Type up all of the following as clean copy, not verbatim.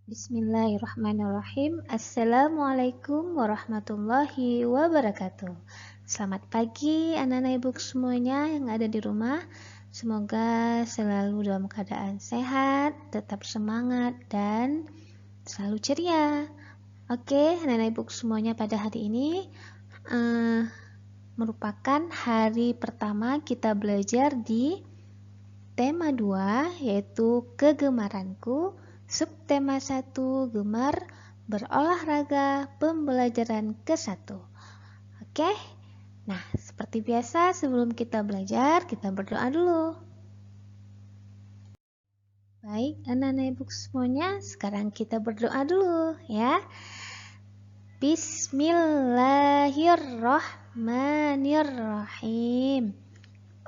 Bismillahirrahmanirrahim. Assalamualaikum warahmatullahi wabarakatuh. Selamat pagi anak-anak ibu semuanya yang ada di rumah. Semoga selalu dalam keadaan sehat, tetap semangat, dan selalu ceria. Oke, anak-anak ibu semuanya, pada hari ini merupakan hari pertama kita belajar di tema 2, yaitu kegemaranku. Subtema 1, gemar berolahraga, pembelajaran ke-1. Oke? Nah, seperti biasa sebelum kita belajar, kita berdoa dulu. Baik, anak-anak ibu semuanya, sekarang kita berdoa dulu ya. Bismillahirrahmanirrahim.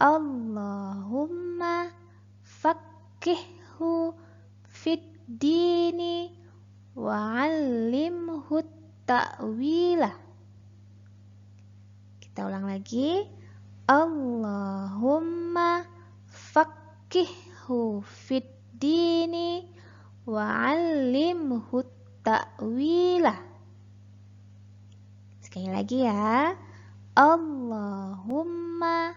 Allahumma faqqihhu fid dini wa'allimhu ta'wila. Kita ulang lagi. Allahumma faqqihhu fid dini wa'allimhu ta'wila. Sekali lagi ya. Allahumma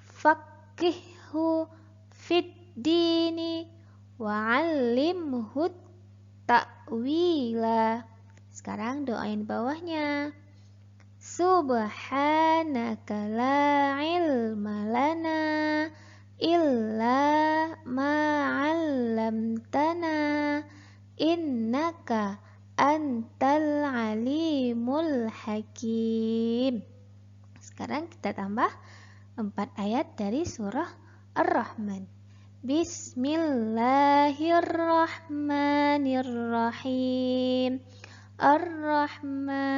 faqqihhu fid dini wa'allimhu ta'wila. Sekarang doain bawahnya. Subhanaka la ilma lana illa ma 'allamtana innaka antal alimul hakim. Sekarang kita tambah 4 ayat dari surah Ar-Rahman. Bismillahirrahmanirrahim. Ar-Rahman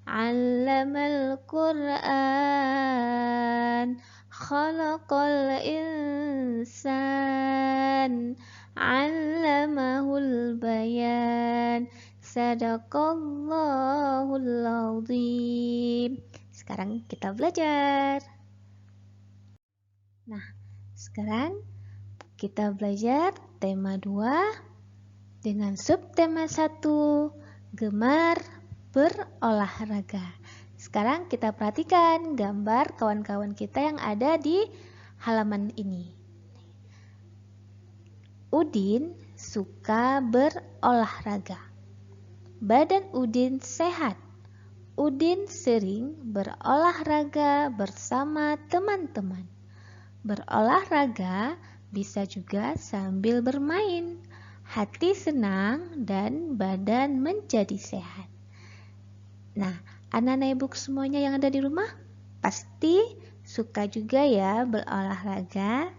'allamal Qur'an, khalaqal insan, 'allamahul bayan, sadaqallahul azim. Sekarang kita belajar. Nah, sekarang kita belajar tema 2 dengan subtema 1, gemar berolahraga. Sekarang kita perhatikan gambar kawan-kawan kita yang ada di halaman ini. Udin suka berolahraga. Badan Udin sehat. Udin sering berolahraga bersama teman-teman. Berolahraga bisa juga sambil bermain. Hati senang dan badan menjadi sehat. Nah, anak-anak ibu semuanya yang ada di rumah pasti suka juga ya berolahraga.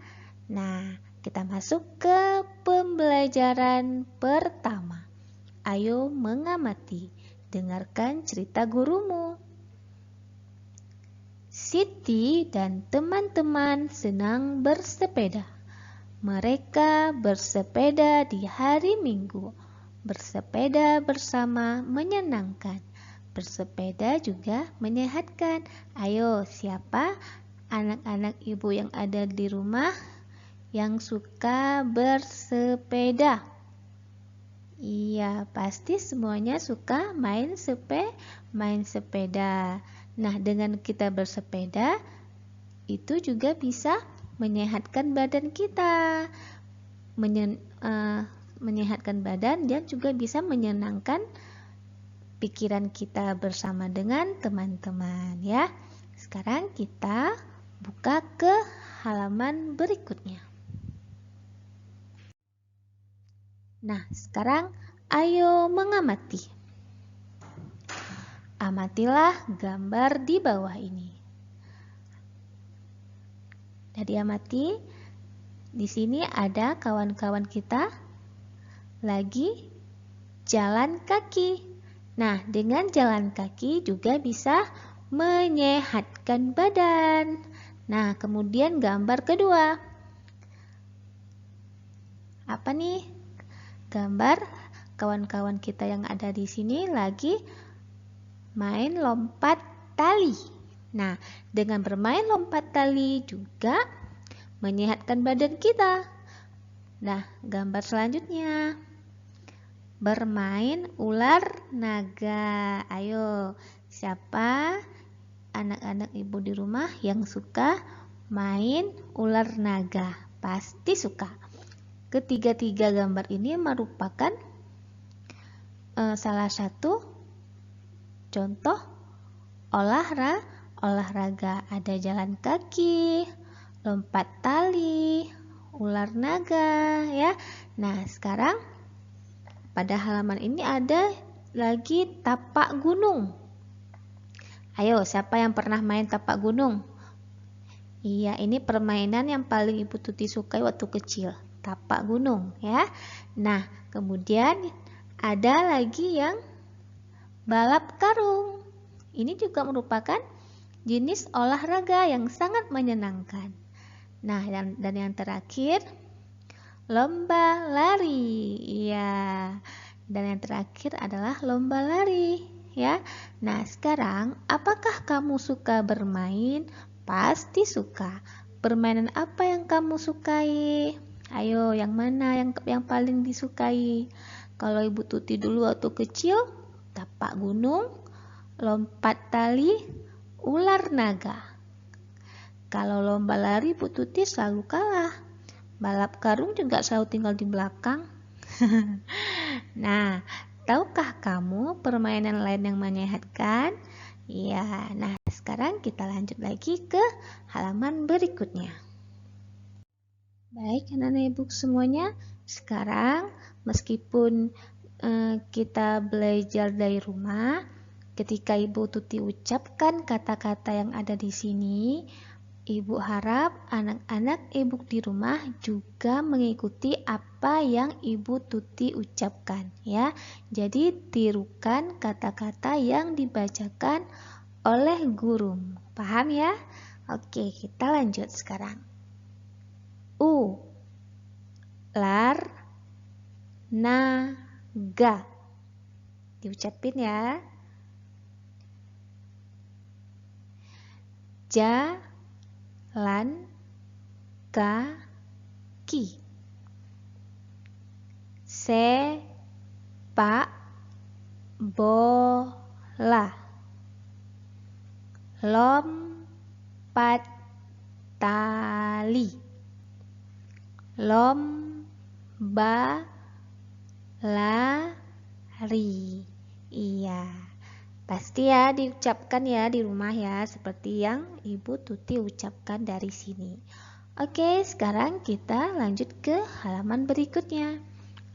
Nah, kita masuk ke pembelajaran pertama. Ayo mengamati. Dengarkan cerita gurumu. Siti dan teman-teman senang bersepeda. Mereka bersepeda di hari Minggu. Bersepeda bersama menyenangkan. Bersepeda juga menyehatkan. Ayo, siapa anak-anak ibu yang ada di rumah yang suka bersepeda? Iya, pasti semuanya suka main sepeda. Nah, dengan kita bersepeda, itu juga bisa menyehatkan badan kita. Menyehatkan badan dan juga bisa menyenangkan pikiran kita bersama dengan teman-teman ya. Sekarang kita buka ke halaman berikutnya. Nah, sekarang ayo mengamati. Amatilah gambar di bawah ini. Jadi amati, di sini ada kawan-kawan kita lagi jalan kaki. Nah, dengan jalan kaki juga bisa menyehatkan badan. Nah, kemudian gambar kedua. Apa nih? Gambar kawan-kawan kita yang ada di sini lagi main lompat tali. Nah, dengan bermain lompat tali juga menyehatkan badan kita. Nah, gambar selanjutnya. bermain ular naga. Ayo, siapa anak-anak ibu di rumah yang suka main ular naga? Pasti suka. Ketiga-tiga gambar ini merupakan salah satu contoh olahraga. Ada jalan kaki, lompat tali, ular naga ya. Nah, sekarang pada halaman ini ada lagi tapak gunung. Ayo, siapa yang pernah main tapak gunung? Iya, ini permainan yang paling Ibu Tuti sukai waktu kecil, tapak gunung ya. Nah, kemudian ada lagi yang balap karung. Ini juga merupakan jenis olahraga yang sangat menyenangkan. Nah, dan yang terakhir lomba lari. Iya. Dan yang terakhir adalah lomba lari, ya. Nah, sekarang apakah kamu suka bermain? Pasti suka. Permainan apa yang kamu sukai? Ayo, yang mana yang paling disukai? Kalau Ibu Tuti dulu waktu kecil, tapak gunung, lompat tali, ular naga. Kalau lomba lari Ibu Tuti selalu kalah. Balap karung juga selalu tinggal di belakang. Nah, tahukah kamu permainan lain yang menyehatkan? Ya, nah sekarang kita lanjut lagi ke halaman berikutnya. Baik, anak-anak ibu semuanya, sekarang meskipun kita belajar dari rumah, ketika Ibu Tuti ucapkan kata-kata yang ada di sini, Ibu harap anak-anak ibu di rumah juga mengikuti apa yang Ibu Tuti ucapkan ya. Jadi tirukan kata-kata yang dibacakan oleh guru. Paham ya? Oke, kita lanjut sekarang. Ular naga. Diucapin ya. Jalan kaki, sepak bola, lompat tali, lomba lari. Iya, pasti ya diucapkan ya di rumah ya, seperti yang Ibu Tuti ucapkan dari sini. Oke, sekarang kita lanjut ke halaman berikutnya.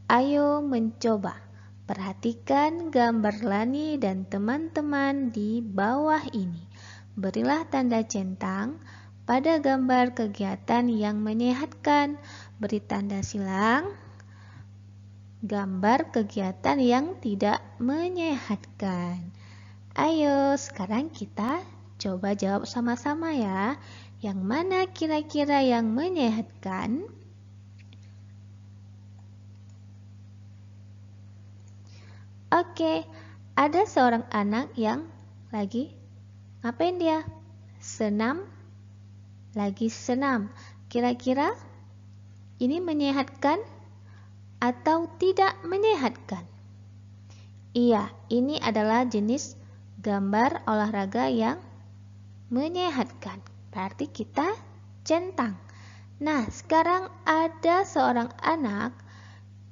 Ayo mencoba. Perhatikan gambar Lani dan teman-teman di bawah ini. Berilah tanda centang pada gambar kegiatan yang menyehatkan. Beri tanda silang gambar kegiatan yang tidak menyehatkan. Ayo, sekarang kita coba jawab sama-sama ya. Yang mana kira-kira yang menyehatkan? Oke, ada seorang anak yang lagi ngapain dia? Senam. Lagi senam. Kira-kira ini menyehatkan atau tidak menyehatkan? Iya, ini adalah jenis gambar olahraga yang menyehatkan. Berarti kita centang. Nah, sekarang ada seorang anak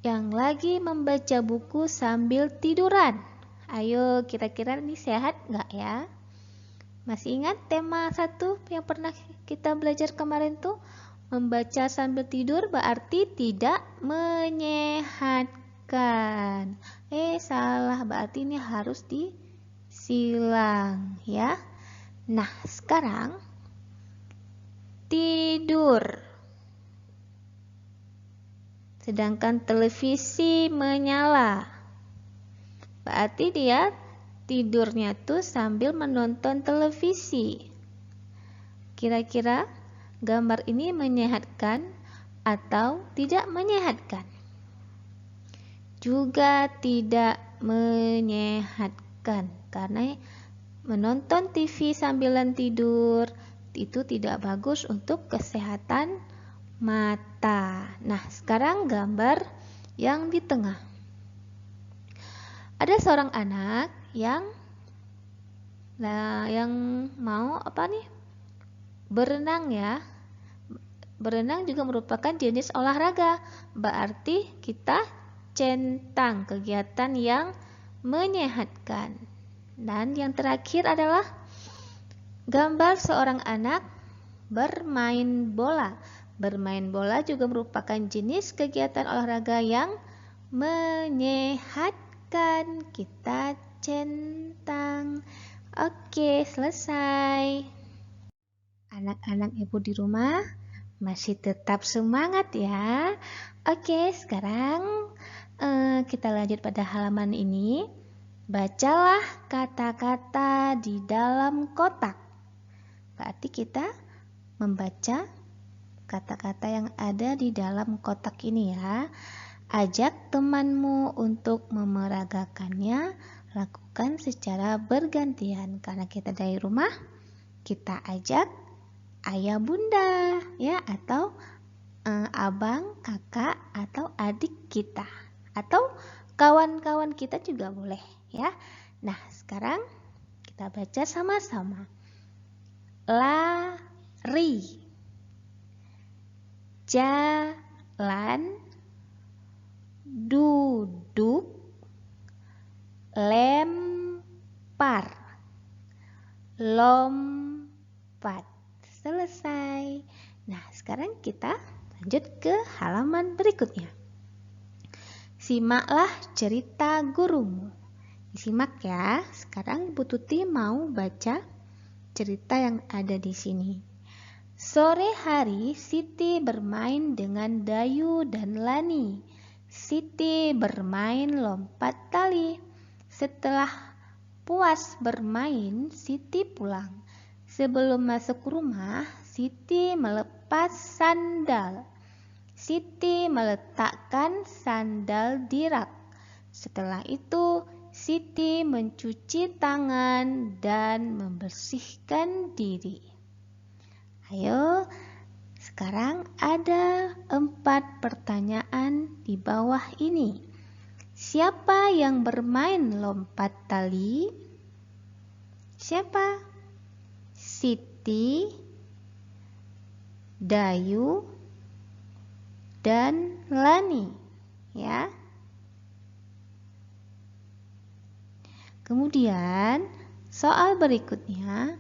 yang lagi membaca buku sambil tiduran. Ayo, kira-kira ini sehat nggak ya? Masih ingat tema 1 yang pernah kita belajar kemarin tuh? Membaca sambil tidur berarti tidak menyehatkan. Salah, berarti ini harus disilang ya. Nah, sekarang tidur. Sedangkan televisi menyala. Berarti dia tidurnya tuh sambil menonton televisi. Kira-kira gambar ini menyehatkan atau tidak menyehatkan? Juga tidak menyehatkan karena menonton TV sambilan tidur itu tidak bagus untuk kesehatan mata. Nah, sekarang gambar yang di tengah. Ada seorang anak yang mau berenang ya. Berenang juga merupakan jenis olahraga. Berarti kita centang kegiatan yang menyehatkan. Dan yang terakhir adalah gambar seorang anak bermain bola. Bermain bola juga merupakan jenis kegiatan olahraga yang menyehatkan. Kita centang. Oke, selesai. Anak-anak ibu di rumah masih tetap semangat ya. Oke, sekarang kita lanjut pada halaman ini. Bacalah kata-kata di dalam kotak. Berarti kita membaca kata-kata yang ada di dalam kotak ini ya. Ajak temanmu untuk memeragakannya. Lakukan secara bergantian. Karena kita dari rumah, kita ajak ayah bunda ya, atau abang, kakak, atau adik kita, atau kawan-kawan kita juga boleh ya. Nah, sekarang kita baca sama-sama. Lari, jalan, duduk, lempar, lompat. Selesai. Nah, sekarang kita lanjut ke halaman berikutnya. Simaklah cerita gurumu. Disimak ya. Sekarang Ibu Tuti mau baca cerita yang ada di sini. Sore hari Siti bermain dengan Dayu dan Lani. Siti bermain lompat tali. Setelah puas bermain, Siti pulang. Sebelum masuk rumah, Siti melepas sandal. Siti meletakkan sandal di rak. Setelah itu, Siti mencuci tangan dan membersihkan diri. Ayo, sekarang ada 4 pertanyaan di bawah ini. Siapa yang bermain lompat tali? Siapa? Siti, Dayu, dan Lani ya. Kemudian soal berikutnya,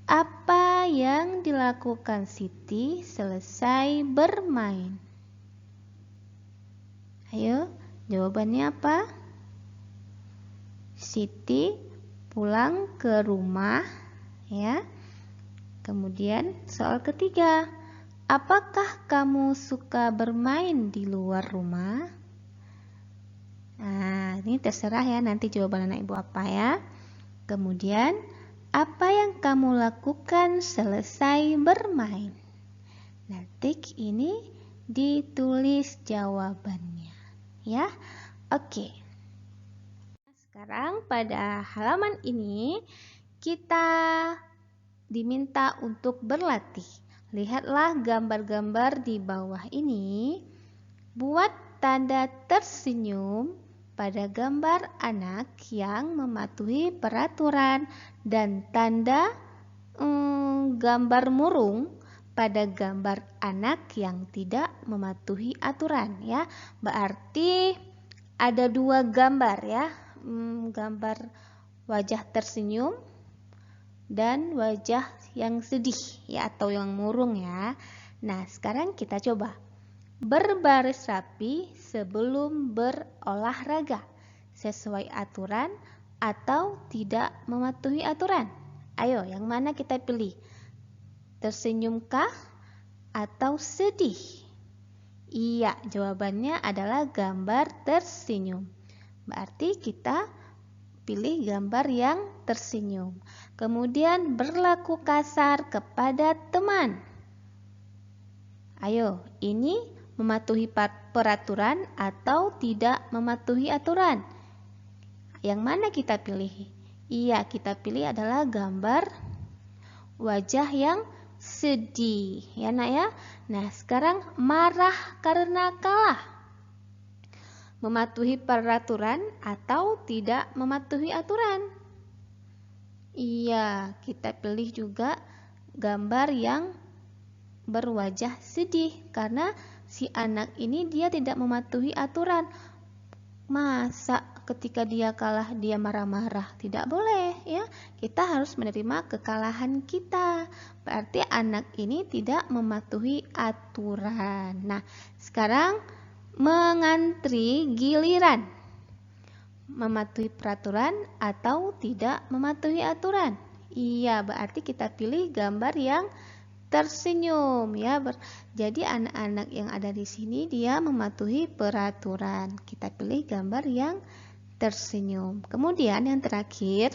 apa yang dilakukan Siti selesai bermain? Ayo, jawabannya apa? Siti pulang ke rumah ya. Kemudian soal ketiga, apakah kamu suka bermain di luar rumah? Nah, ini terserah ya, nanti jawaban anak ibu apa ya. Kemudian, apa yang kamu lakukan selesai bermain? Nah, tik ini ditulis jawabannya ya. Oke. Sekarang pada halaman ini kita diminta untuk berlatih. Lihatlah gambar-gambar di bawah ini. Buat tanda tersenyum pada gambar anak yang mematuhi peraturan dan tanda gambar murung pada gambar anak yang tidak mematuhi aturan ya. Berarti ada 2 gambar ya. Gambar wajah tersenyum dan wajah yang sedih ya, atau yang murung ya. Nah, sekarang kita coba berbaris rapi sebelum berolahraga, sesuai aturan atau tidak mematuhi aturan. Ayo, yang mana kita pilih? Tersenyumkah atau sedih? Iya, jawabannya adalah gambar tersenyum. Berarti kita pilih gambar yang tersenyum. Kemudian berlaku kasar kepada teman. Ayo, ini mematuhi peraturan atau tidak mematuhi aturan? Yang mana kita pilih? Iya, kita pilih adalah gambar wajah yang sedih. Ya nak ya. Nah, sekarang marah karena kalah. mematuhi peraturan atau tidak mematuhi aturan? Iya, kita pilih juga gambar yang berwajah sedih karena si anak ini dia tidak mematuhi aturan. Masa ketika dia kalah dia marah-marah? Tidak boleh ya. Kita harus menerima kekalahan kita. Berarti anak ini tidak mematuhi aturan. Nah, sekarang mengantri giliran. Mematuhi peraturan atau tidak mematuhi aturan? Iya, berarti kita pilih gambar yang tersenyum ya. Jadi anak-anak yang ada di sini dia mematuhi peraturan. Kita pilih gambar yang tersenyum. Kemudian yang terakhir,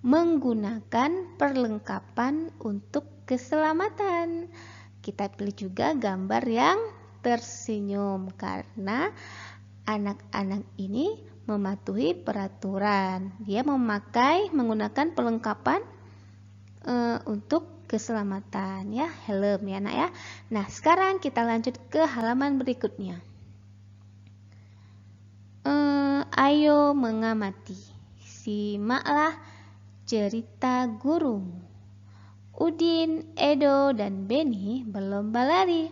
menggunakan perlengkapan untuk keselamatan. Kita pilih juga gambar yang tersenyum karena anak-anak ini mematuhi peraturan. Dia menggunakan perlengkapan untuk keselamatan ya, helm ya nak ya. Nah, sekarang kita lanjut ke halaman berikutnya. Ayo mengamati. Simaklah cerita gurumu. Udin, Edo, dan Beni berlomba lari.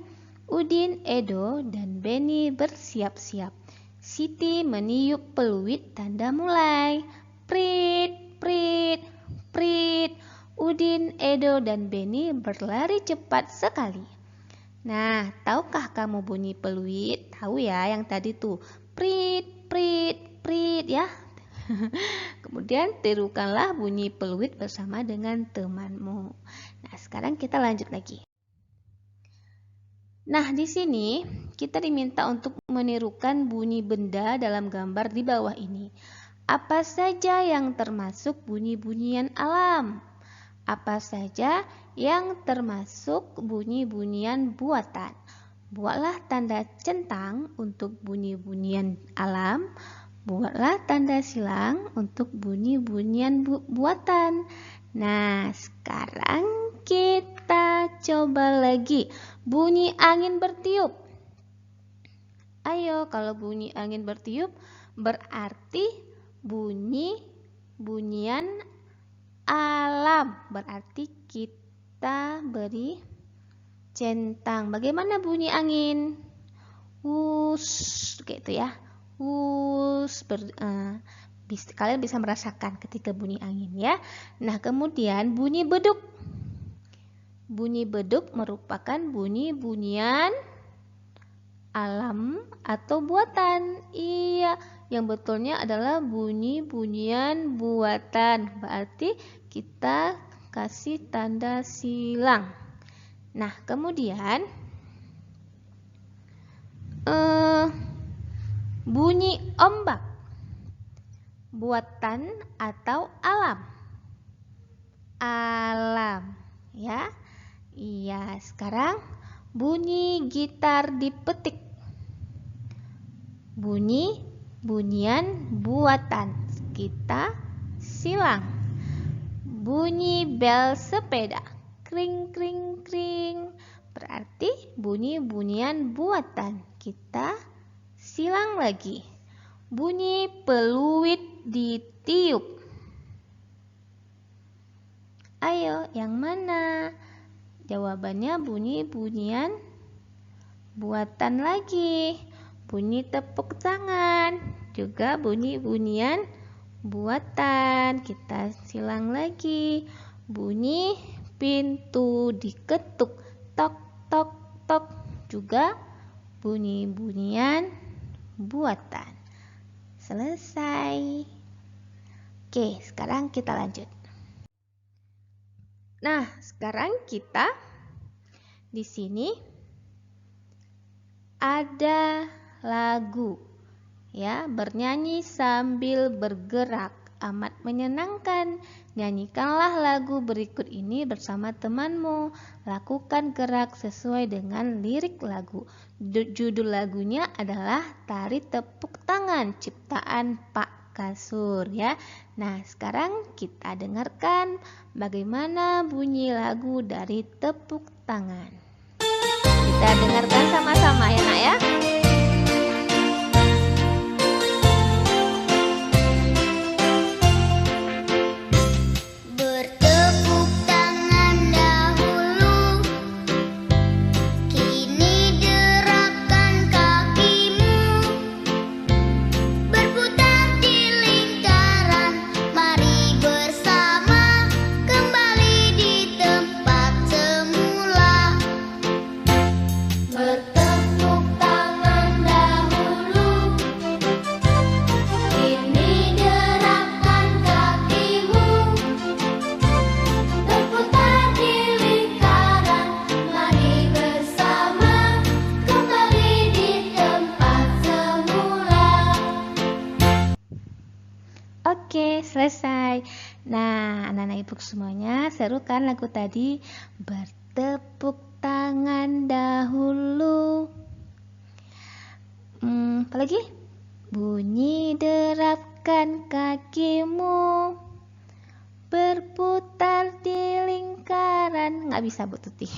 Udin, Edo, dan Beni bersiap-siap. Siti meniup peluit tanda mulai. Prit, prit, prit. Udin, Edo, dan Beni berlari cepat sekali. Nah, tahukah kamu bunyi peluit? Tahu ya yang tadi tuh. Prit, prit, prit ya. Kemudian tirukanlah bunyi peluit bersama dengan temanmu. Nah, sekarang kita lanjut lagi. Nah, di sini kita diminta untuk menirukan bunyi benda dalam gambar di bawah ini. Apa saja yang termasuk bunyi-bunyian alam? Apa saja yang termasuk bunyi-bunyian buatan? Buatlah tanda centang untuk bunyi-bunyian alam. Buatlah tanda silang untuk bunyi-bunyian buatan. Nah, sekarang kita coba lagi. Bunyi angin bertiup. Ayo, kalau bunyi angin bertiup berarti bunyian alam. Berarti kita beri centang. Bagaimana bunyi angin? Wus, kayak itu ya. Wus. Kalian bisa merasakan ketika bunyi angin ya. Nah, kemudian bunyi beduk. Bunyi beduk merupakan bunyi-bunyian alam atau buatan. Iya, yang betulnya adalah bunyi-bunyian buatan. Berarti kita kasih tanda silang. Nah, kemudian bunyi ombak. Buatan atau alam? Alam, ya. Iya, sekarang bunyi gitar dipetik. Bunyian buatan. Kita silang. Bunyi bel sepeda. Kring, kring, kring. Berarti bunyian buatan. Kita silang lagi. Bunyi peluit ditiup. Ayo, yang mana? Jawabannya bunyian buatan lagi. Bunyi tepuk tangan, juga bunyian buatan. Kita silang lagi. Bunyi pintu diketuk, tok, tok, tok, juga bunyian buatan. Selesai. Oke, sekarang kita lanjut. Nah, sekarang kita di sini ada lagu ya, bernyanyi sambil bergerak, amat menyenangkan. Nyanyikanlah lagu berikut ini bersama temanmu. Lakukan gerak sesuai dengan lirik lagu. Judul lagunya adalah Tari Tepuk Tangan ciptaan Pak Kasur ya. Nah, sekarang kita dengarkan bagaimana bunyi lagu dari tepuk tangan. Kita dengarkan sama-sama ya nak ya. Oke, selesai. Nah, anak-anak ibu semuanya, seru kan lagu tadi? Bertepuk tangan dahulu. Apalagi? Bunyi derapkan kakimu, berputar di lingkaran. Nggak bisa Bu Tuti.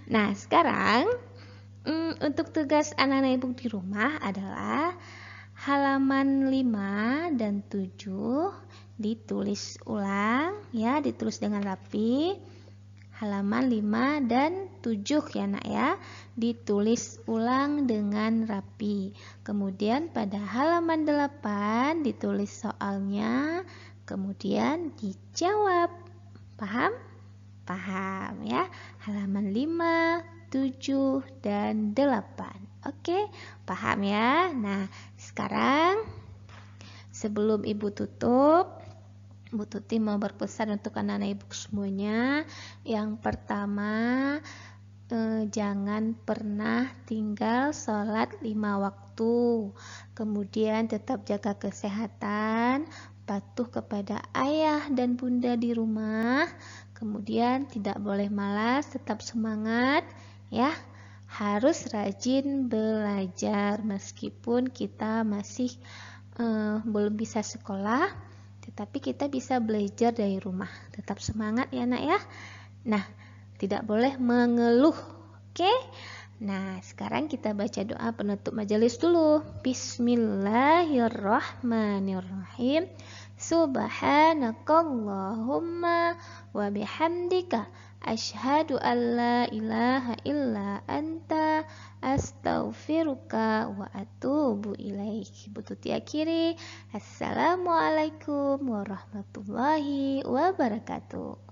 Nah, sekarang untuk tugas anak-anak ibu di rumah adalah halaman 5 dan 7 ditulis ulang ya, ditulis dengan rapi. Halaman 5 dan 7 ya nak ya, ditulis ulang dengan rapi. Kemudian pada halaman 8 ditulis soalnya, kemudian dijawab. Paham? Paham ya. Halaman 5, 7 dan 8. Oke, paham ya. Nah, sekarang sebelum ibu tutup, Bu Tuti mau berpesan untuk anak-anak ibu semuanya. Yang pertama, jangan pernah tinggal sholat 5 waktu. Kemudian tetap jaga kesehatan, patuh kepada ayah dan bunda di rumah. Kemudian tidak boleh malas, tetap semangat ya. Harus rajin belajar meskipun kita masih belum bisa sekolah, tetapi kita bisa belajar dari rumah. Tetap semangat ya nak ya. Nah, tidak boleh mengeluh. Oke? Nah, sekarang kita baca doa penutup majelis dulu. Bismillahirrahmanirrahim. Subhanakallahumma wa bihamdika asyhadu an la ilaha illa anta astaghfiruka wa atubu ilaik. Bu Tuti akhiri. Assalamualaikum warahmatullahi wabarakatuh.